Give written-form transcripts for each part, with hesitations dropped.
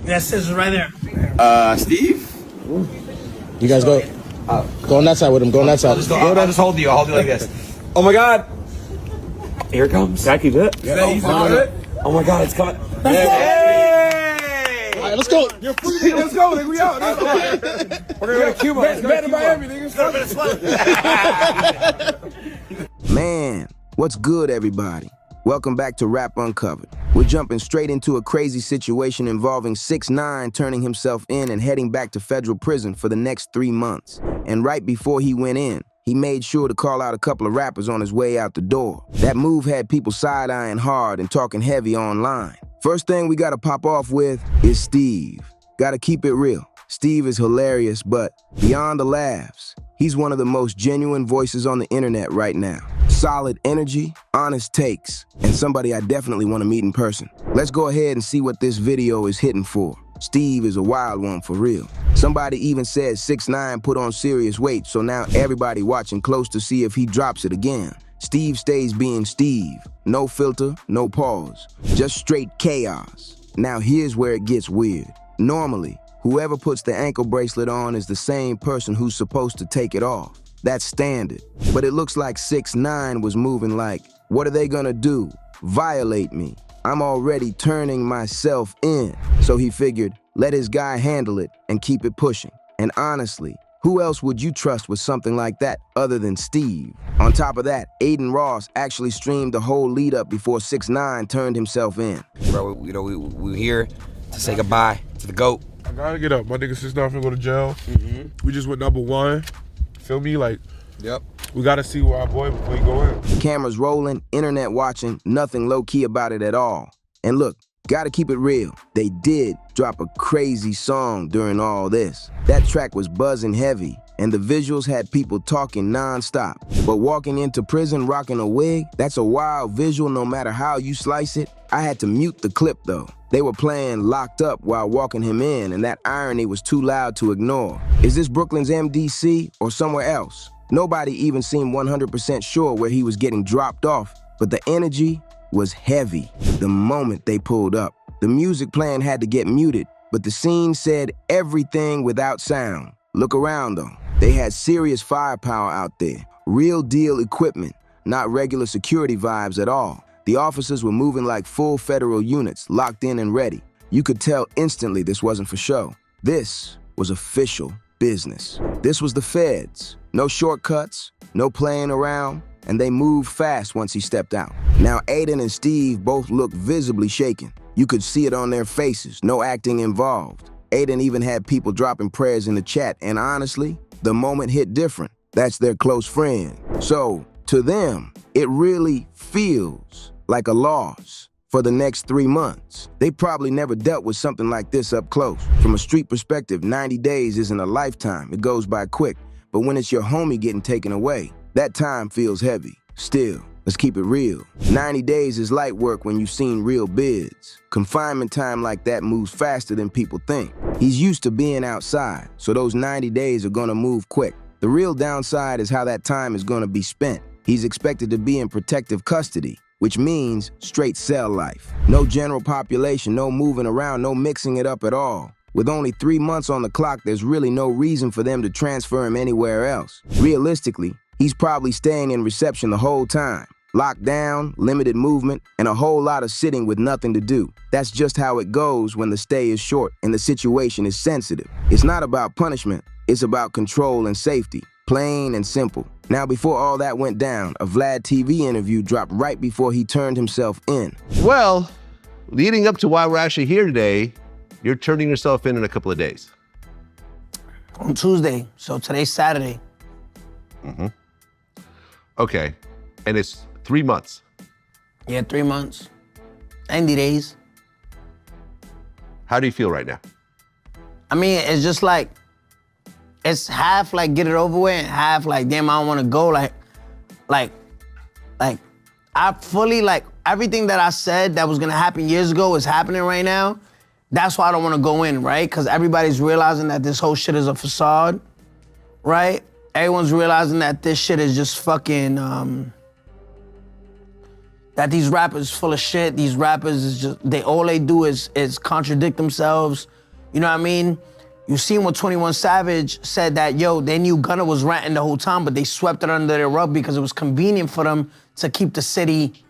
That scissors right there. Steve? You guys go on that side with him. Go on that side. I'll just hold you. I'll hold you like this. Oh my God. Here it comes. Can I keep it? Yeah, oh my God, it's coming. Hey! All right, let's go. You're free. Let's go. Nigga, we out. We're going to Cuba. Better Miami, nigga. Man, what's good, everybody? Welcome back to Rap Uncovered. We're jumping straight into a crazy situation involving 6ix9ine turning himself in and heading back to federal prison for the next 3 months. And right before he went in, he made sure to call out a couple of rappers on his way out the door. That move had people side-eyeing hard and talking heavy online. First thing we gotta pop off with is Steve. Gotta keep it real. Steve is hilarious, but beyond the laughs, he's one of the most genuine voices on the internet right now. Solid energy, honest takes, and somebody I definitely want to meet in person. Let's go ahead and see what this video is hitting for. Steve is a wild one for real. Somebody even said 6ix9ine put on serious weight, so now everybody watching close to see if he drops it again. Steve stays being Steve. No filter, no pause. Just straight chaos. Now here's where it gets weird. Normally, whoever puts the ankle bracelet on is the same person who's supposed to take it off. That's standard. But it looks like 6ix9ine was moving like, what are they gonna do? Violate me. I'm already turning myself in. So he figured, let his guy handle it and keep it pushing. And honestly, who else would you trust with something like that other than Steve? On top of that, Aiden Ross actually streamed the whole lead up before 6ix9ine turned himself in. Bro, we're here to say goodbye to the GOAT. I gotta get up. My nigga 6ix9ine finna go to jail. We just went #1. Feel me? Like, yep. We gotta see where our boy before he go in. Cameras rolling, internet watching, nothing low-key about it at all. And look, gotta keep it real. They did drop a crazy song during all this. That track was buzzing heavy, and the visuals had people talking non-stop. But walking into prison rocking a wig, that's a wild visual no matter how you slice it. I had to mute the clip though. They were playing Locked Up while walking him in, and that irony was too loud to ignore. Is this Brooklyn's MDC or somewhere else? Nobody even seemed 100% sure where he was getting dropped off, but the energy was heavy the moment they pulled up. The music playing had to get muted, but the scene said everything without sound. Look around though. They had serious firepower out there. Real deal equipment, not regular security vibes at all. The officers were moving like full federal units, locked in and ready. You could tell instantly this wasn't for show. This was official business. This was the feds. No shortcuts, no playing around, and they moved fast once he stepped out. Now Aiden and Steve both looked visibly shaken. You could see it on their faces, no acting involved. Aiden even had people dropping prayers in the chat, and honestly, the moment hit different. That's their close friend. So, to them, it really feels like a loss for the next 3 months. They probably never dealt with something like this up close. From a street perspective, 90 days isn't a lifetime. It goes by quick. But when it's your homie getting taken away, that time feels heavy. Still, let's keep it real. 90 days is light work when you've seen real bids. Confinement time like that moves faster than people think. He's used to being outside, so those 90 days are gonna move quick. The real downside is how that time is gonna be spent. He's expected to be in protective custody, which means straight cell life. No general population, no moving around, no mixing it up at all. With only 3 months on the clock, there's really no reason for them to transfer him anywhere else. Realistically, he's probably staying in reception the whole time. Locked down, limited movement, and a whole lot of sitting with nothing to do. That's just how it goes when the stay is short and the situation is sensitive. It's not about punishment, it's about control and safety. Plain and simple. Now, before all that went down, a Vlad TV interview dropped right before he turned himself in. Well, leading up to why we're actually here today, you're turning yourself in a couple of days. On Tuesday, so today's Saturday. Okay, and it's 3 months. Yeah, 3 months. 90 days. How do you feel right now? I mean, it's just like, it's half like get it over with, and half like, damn, I don't wanna go. Like, I fully, like, everything that I said that was gonna happen years ago is happening right now. That's why I don't wanna go in, right? Because everybody's realizing that this whole shit is a facade, right? Everyone's realizing that this shit is just fucking, that these rappers full of shit. These rappers is just, all they do is contradict themselves. You know what I mean? You seen what 21 Savage said that, yo, they knew Gunna was ranting the whole time, but they swept it under their rug because it was convenient for them to keep the city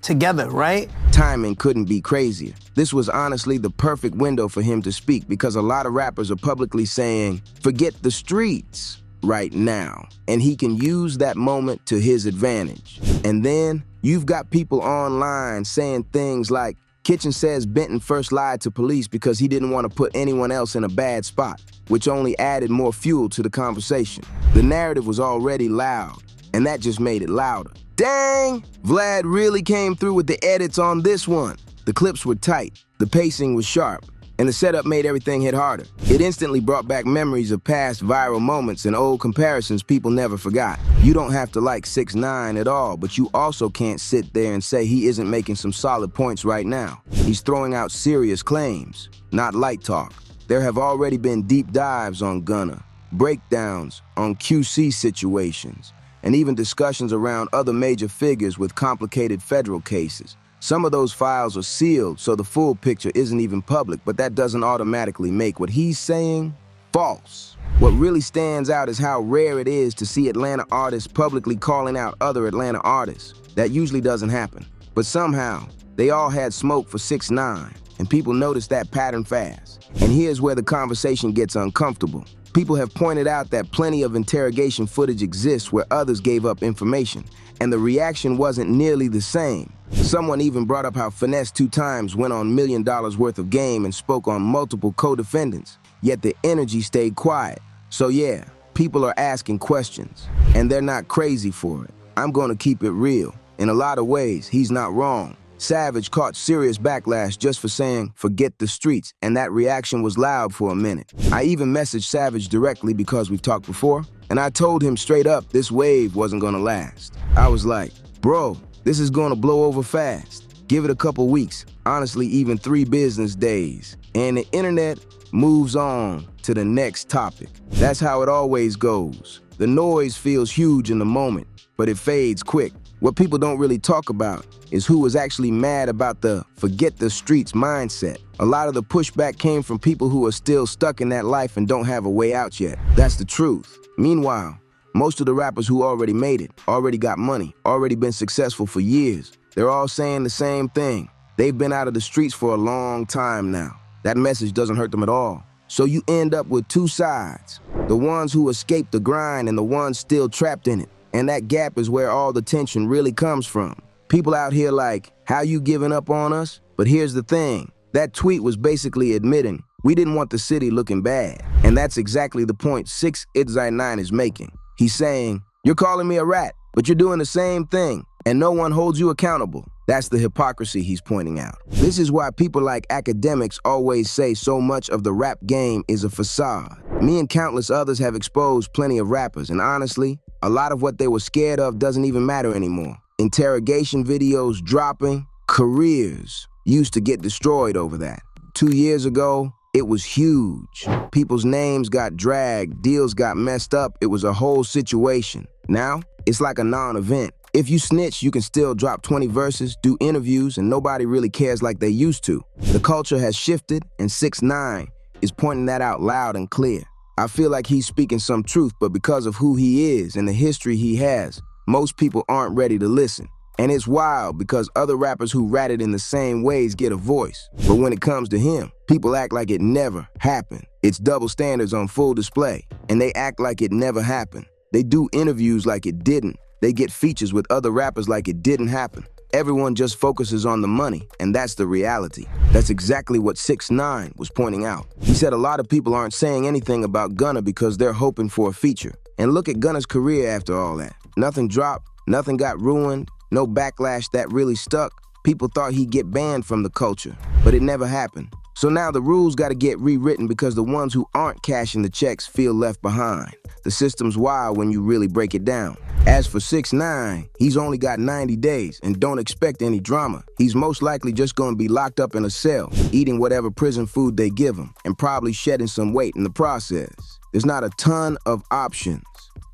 together, right? Timing couldn't be crazier. This was honestly the perfect window for him to speak because a lot of rappers are publicly saying, forget the streets right now. And he can use that moment to his advantage. And then you've got people online saying things like, Kitchen says Benton first lied to police because he didn't want to put anyone else in a bad spot, which only added more fuel to the conversation. The narrative was already loud, and that just made it louder. Dang! Vlad really came through with the edits on this one. The clips were tight, the pacing was sharp, and the setup made everything hit harder. It instantly brought back memories of past viral moments and old comparisons people never forgot. You don't have to like 6ix9ine at all, but you also can't sit there and say he isn't making some solid points right now. He's throwing out serious claims, not light talk. There have already been deep dives on Gunna, breakdowns on QC situations, and even discussions around other major figures with complicated federal cases. Some of those files are sealed, so the full picture isn't even public, but that doesn't automatically make what he's saying false. What really stands out is how rare it is to see Atlanta artists publicly calling out other Atlanta artists. That usually doesn't happen. But somehow, they all had smoke for 6ix9ine, and people noticed that pattern fast. And here's where the conversation gets uncomfortable. People have pointed out that plenty of interrogation footage exists where others gave up information, and the reaction wasn't nearly the same. Someone even brought up how Finesse 2 times went on $1 million worth of game and spoke on multiple co-defendants, yet the energy stayed quiet. So yeah, people are asking questions, and they're not crazy for it. I'm gonna keep it real. In a lot of ways, he's not wrong. Savage caught serious backlash just for saying, forget the streets, and that reaction was loud for a minute. I even messaged Savage directly because we've talked before, and I told him straight up this wave wasn't gonna last. I was like, bro, this is gonna blow over fast. Give it a couple weeks, honestly even 3 business days, and the internet moves on to the next topic. That's how it always goes. The noise feels huge in the moment, but it fades quick. What people don't really talk about is who was actually mad about the forget the streets mindset. A lot of the pushback came from people who are still stuck in that life and don't have a way out yet. That's the truth. Meanwhile, most of the rappers who already made it, already got money, already been successful for years, they're all saying the same thing. They've been out of the streets for a long time now. That message doesn't hurt them at all. So you end up with 2 sides, the ones who escaped the grind and the ones still trapped in it. And that gap is where all the tension really comes from. People out here like, how you giving up on us? But here's the thing, that tweet was basically admitting we didn't want the city looking bad. And that's exactly the point 6ix9ine is making. He's saying, you're calling me a rat, but you're doing the same thing, and no one holds you accountable. That's the hypocrisy he's pointing out. This is why people like academics always say so much of the rap game is a facade. Me and countless others have exposed plenty of rappers, and honestly, a lot of what they were scared of doesn't even matter anymore. Interrogation videos dropping, careers used to get destroyed over that. 2 years ago, it was huge. People's names got dragged, deals got messed up, it was a whole situation. Now, it's like a non-event. If you snitch, you can still drop 20 verses, do interviews, and nobody really cares like they used to. The culture has shifted, and 6ix9ine is pointing that out loud and clear. I feel like he's speaking some truth, but because of who he is and the history he has, most people aren't ready to listen. And it's wild because other rappers who ratted in the same ways get a voice. But when it comes to him, people act like it never happened. It's double standards on full display, and they act like it never happened. They do interviews like it didn't. They get features with other rappers like it didn't happen. Everyone just focuses on the money, and that's the reality. That's exactly what 6ix9ine was pointing out. He said a lot of people aren't saying anything about Gunna because they're hoping for a feature. And look at Gunna's career after all that. Nothing dropped, nothing got ruined, no backlash that really stuck. People thought he'd get banned from the culture, but it never happened. So now the rules gotta get rewritten because the ones who aren't cashing the checks feel left behind. The system's wild when you really break it down. As for 6ix9ine, he's only got 90 days and don't expect any drama. He's most likely just gonna be locked up in a cell, eating whatever prison food they give him, and probably shedding some weight in the process. There's not a ton of options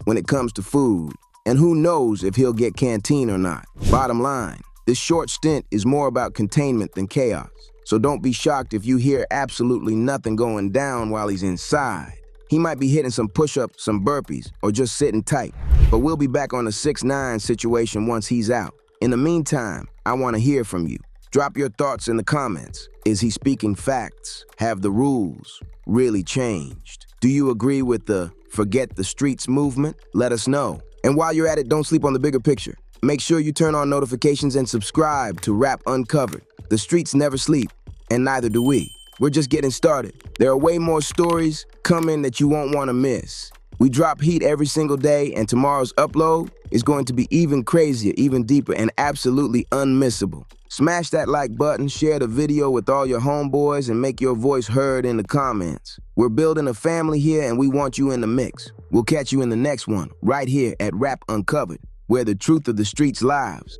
when it comes to food, and who knows if he'll get canteen or not. Bottom line, This short stint is more about containment than chaos. So don't be shocked if you hear absolutely nothing going down while he's inside. He might be hitting some push-ups, some burpees, or just sitting tight. But we'll be back on the 6ix9ine situation once he's out. In the meantime, I want to hear from you. Drop your thoughts in the comments. Is he speaking facts? Have the rules really changed? Do you agree with the forget the streets movement? Let us know. And while you're at it, don't sleep on the bigger picture. Make sure you turn on notifications and subscribe to Rap Uncovered. The streets never sleep, and neither do we. We're just getting started. There are way more stories coming that you won't want to miss. We drop heat every single day, and tomorrow's upload is going to be even crazier, even deeper, and absolutely unmissable. Smash that like button, share the video with all your homeboys, and make your voice heard in the comments. We're building a family here, and we want you in the mix. We'll catch you in the next one, right here at Rap Uncovered, where the truth of the streets lives.